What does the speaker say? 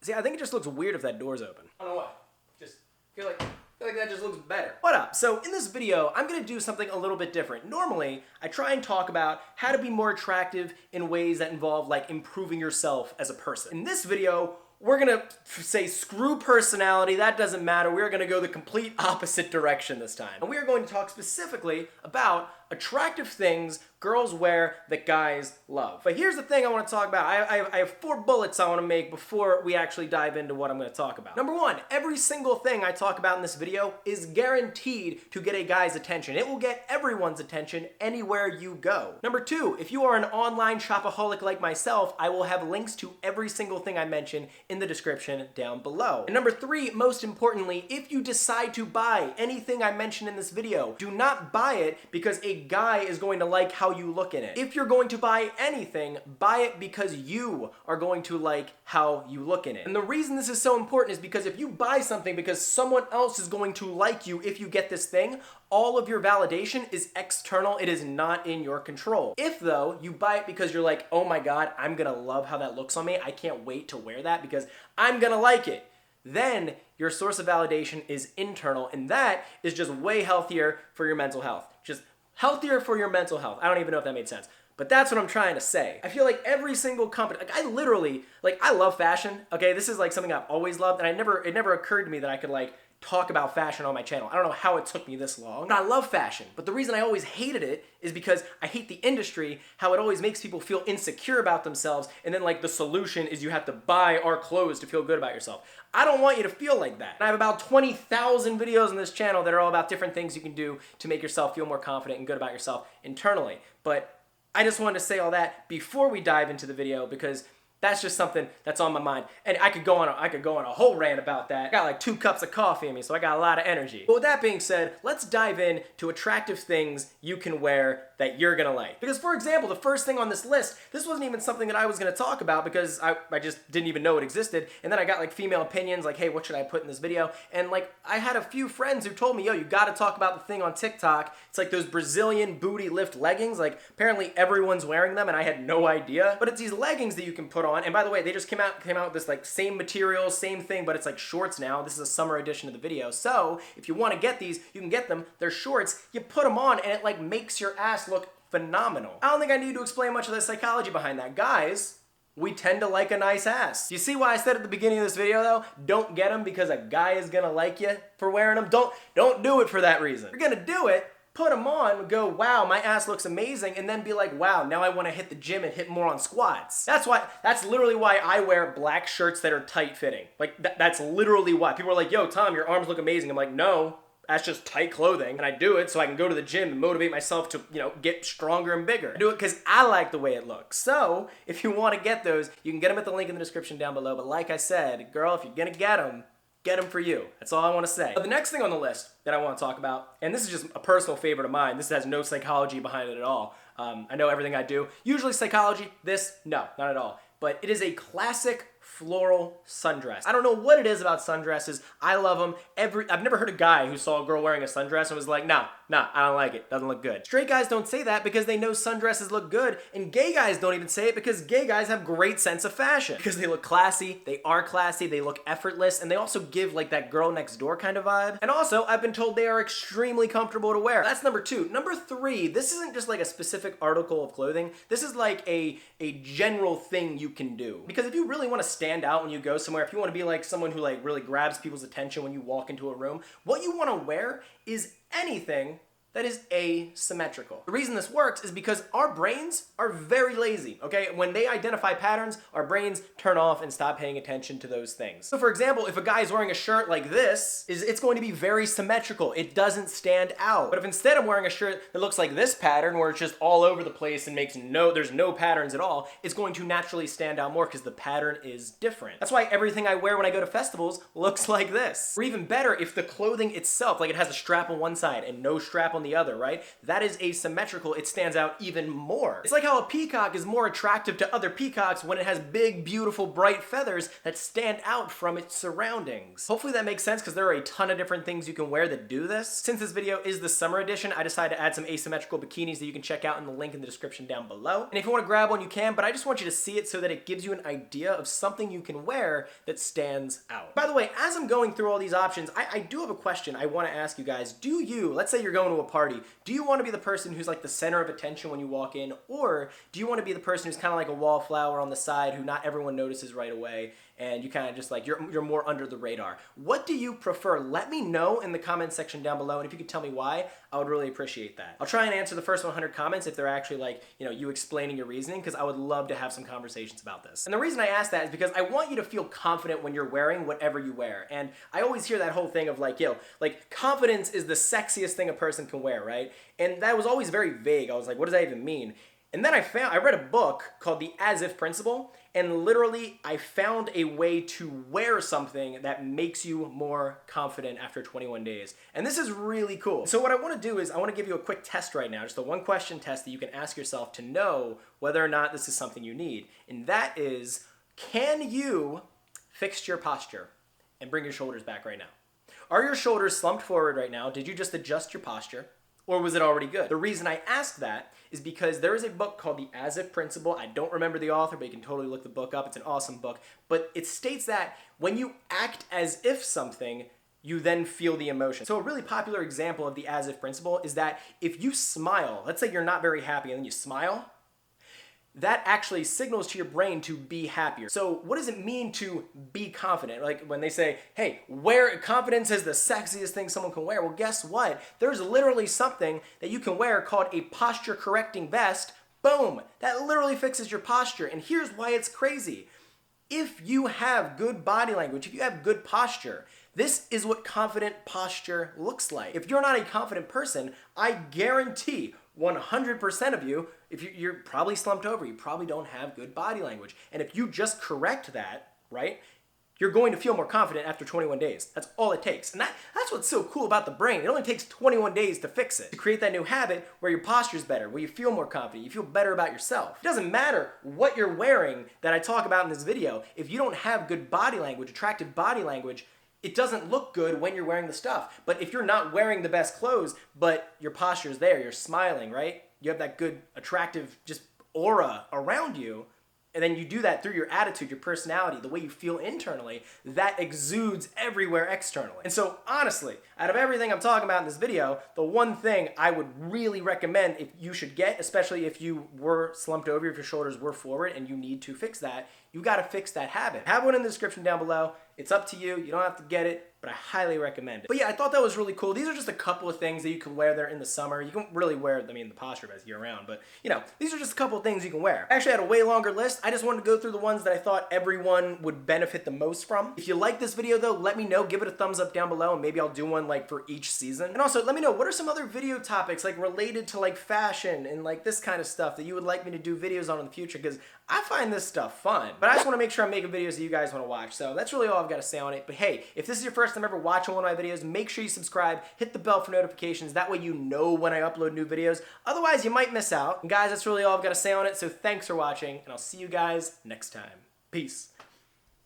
See, I think it just looks weird if that door's open. I don't know why. Just feel like that just looks better. What up? So in this video, I'm gonna do something a little bit different. Normally, I try and talk about how to be more attractive in ways that involve like improving yourself as a person. In this video, we're gonna say screw personality, that doesn't matter. We're gonna go the complete opposite direction this time. And we are going to talk specifically about attractive things girls wear that guys love. But here's the thing I wanna talk about. I have 4 bullets I wanna make before we actually dive into what I'm gonna talk about. Number 1, every single thing I talk about in this video is guaranteed to get a guy's attention. It will get everyone's attention anywhere you go. Number 2, if you are an online shopaholic like myself, I will have links to every single thing I mention in the description down below. And number 3, most importantly, if you decide to buy anything I mention in this video, do not buy it because a guy is going to like how you look in it. If you're going to buy anything, buy it because you are going to like how you look in it. And the reason this is so important is because if you buy something because someone else is going to like you if you get this thing, all of your validation is external. It is not in your control. If though, you buy it because you're like, oh my God, I'm gonna love how that looks on me. I can't wait to wear that because I'm gonna like it. Then your source of validation is internal, and that is just way healthier for your mental health. Just healthier for your mental health. I don't even know if that made sense. But that's what I'm trying to say. I feel like every single company, like I literally, like I love fashion, okay? This is like something I've always loved, and it never occurred to me that I could like talk about fashion on my channel. I don't know how it took me this long, but I love fashion. But the reason I always hated it is because I hate the industry, how it always makes people feel insecure about themselves, and then like the solution is you have to buy our clothes to feel good about yourself. I don't want you to feel like that. I have about 20,000 videos on this channel that are all about different things you can do to make yourself feel more confident and good about yourself internally. But I just wanted to say all that before we dive into the video because that's just something that's on my mind. And I could go on a whole rant about that. I got like 2 cups of coffee in me, so I got a lot of energy. But with that being said, let's dive in to attractive things you can wear that you're gonna like. Because for example, the first thing on this list, this wasn't even something that I was gonna talk about because I just didn't even know it existed. And then I got like female opinions like, hey, what should I put in this video? And like, I had a few friends who told me, yo, you gotta talk about the thing on TikTok. It's like those Brazilian booty lift leggings. Like apparently everyone's wearing them and I had no idea. But it's these leggings that you can put on. And by the way, they just came out with this like same material, same thing, but it's like shorts now. This is a summer edition of the video. So if you wanna get these, you can get them. They're shorts, you put them on and it like makes your ass look phenomenal. I don't think I need to explain much of the psychology behind that. Guys, we tend to like a nice ass. You see why I said at the beginning of this video though, don't get them because a guy is gonna like you for wearing them. Don't do it for that reason. If you're gonna do it, put them on, go, wow, my ass looks amazing, and then be like, wow, now I wanna hit the gym and hit more on squats. That's literally why I wear black shirts that are tight fitting. Like, that's literally why. People are like, yo, Tom, your arms look amazing. I'm like, no, that's just tight clothing. And I do it so I can go to the gym and motivate myself to, you know, get stronger and bigger. I do it because I like the way it looks. So, if you wanna get those, you can get them at the link in the description down below. But like I said, girl, if you're gonna get them for you. That's all I want to say. But the next thing on the list that I want to talk about, and this is just a personal favorite of mine, this has no psychology behind it at all. I know everything I do. Usually psychology, this, no, not at all. But it is a classic floral sundress. I don't know what it is about sundresses. I love them. I've never heard a guy who saw a girl wearing a sundress and was like, nah, I don't like it. Doesn't look good. Straight guys don't say that because they know sundresses look good, and gay guys don't even say it because gay guys have great sense of fashion. Because they look classy, they are classy, they look effortless, and they also give like that girl next door kind of vibe. And also, I've been told they are extremely comfortable to wear. That's number 2. Number 3, this isn't just like a specific article of clothing. This is like a general thing you can do. Because if you really want to stand out when you go somewhere, if you want to be like someone who like really grabs people's attention when you walk into a room, what you want to wear is anything that is asymmetrical. The reason this works is because our brains are very lazy, okay? When they identify patterns, our brains turn off and stop paying attention to those things. So for example, if a guy is wearing a shirt like this, it's going to be very symmetrical. It doesn't stand out. But if instead I'm wearing a shirt that looks like this pattern, where it's just all over the place and there's no patterns at all, it's going to naturally stand out more because the pattern is different. That's why everything I wear when I go to festivals looks like this. Or even better, if the clothing itself, like it has a strap on one side and no strap on on the other, right? That is asymmetrical. It stands out even more. It's like how a peacock is more attractive to other peacocks when it has big, beautiful, bright feathers that stand out from its surroundings. Hopefully that makes sense, because there are a ton of different things you can wear that do this. Since this video is the summer edition, I decided to add some asymmetrical bikinis that you can check out in the link in the description down below. And if you want to grab one, you can, but I just want you to see it so that it gives you an idea of something you can wear that stands out. By the way, as I'm going through all these options, I do have a question I want to ask you guys. Do you, let's say you're going to a party, do you want to be the person who's like the center of attention when you walk in, or do you want to be the person who's kind of like a wallflower on the side who not everyone notices right away, and you kind of just like, you're more under the radar? What do you prefer? Let me know in the comment section down below, and if you could tell me why, I would really appreciate that. I'll try and answer the first 100 comments if they're actually like, you know, you explaining your reasoning, because I would love to have some conversations about this. And the reason I ask that is because I want you to feel confident when you're wearing whatever you wear. And I always hear that whole thing of like, yo, like confidence is the sexiest thing a person can wear, right? And that was always very vague. I was like, what does that even mean? And then I read a book called The As If Principle, and literally I found a way to wear something that makes you more confident after 21 days. And this is really cool. So what I want to do is I want to give you a quick test right now, just a one question test that you can ask yourself to know whether or not this is something you need. And that is, can you fix your posture and bring your shoulders back right now? Are your shoulders slumped forward right now? Did you just adjust your posture? Or was it already good? The reason I ask that is because there is a book called The As If Principle. I don't remember the author, but you can totally look the book up. It's an awesome book. But it states that when you act as if something, you then feel the emotion. So a really popular example of the As If Principle is that if you smile, let's say you're not very happy and then you smile, that actually signals to your brain to be happier. So what does it mean to be confident? Like when they say, hey, wear confidence is the sexiest thing someone can wear. Well, guess what? There's literally something that you can wear called a posture correcting vest. Boom, that literally fixes your posture. And here's why it's crazy. If you have good body language, if you have good posture, this is what confident posture looks like. If you're not a confident person, I guarantee 100% of you, if you're probably slumped over, you probably don't have good body language. And if you just correct that, right, you're going to feel more confident after 21 days. That's all it takes. And that's what's so cool about the brain. It only takes 21 days to fix it, to create that new habit where your posture's better, where you feel more confident, you feel better about yourself. It doesn't matter what you're wearing that I talk about in this video. If you don't have good body language, attractive body language, it doesn't look good when you're wearing the stuff. But if you're not wearing the best clothes, but your posture's there, you're smiling, right? You have that good, attractive, just aura around you, and then you do that through your attitude, your personality, the way you feel internally, that exudes everywhere externally. And so honestly, out of everything I'm talking about in this video, the one thing I would really recommend if you should get, especially if you were slumped over, if your shoulders were forward and you need to fix that, you gotta fix that habit. I have one in the description down below. It's up to you. You don't have to get it, but I highly recommend it. But yeah, I thought that was really cool. These are just a couple of things that you can wear there in the summer. You can really wear, I mean, the posture vest year round, but you know, these are just a couple of things you can wear. I actually had a way longer list. I just wanted to go through the ones that I thought everyone would benefit the most from. If you like this video though, let me know. Give it a thumbs up down below, and maybe I'll do one like for each season. And also, let me know, what are some other video topics like related to like fashion and like this kind of stuff that you would like me to do videos on in the future, because I find this stuff fun. But I just want to make sure I'm making videos that you guys want to watch. So that's really all I've got to say on it. But hey, if this is your first time ever watching one of my videos, make sure you subscribe, hit the bell for notifications. That way you know when I upload new videos. Otherwise, you might miss out. And guys, that's really all I've got to say on it. So thanks for watching, and I'll see you guys next time. Peace.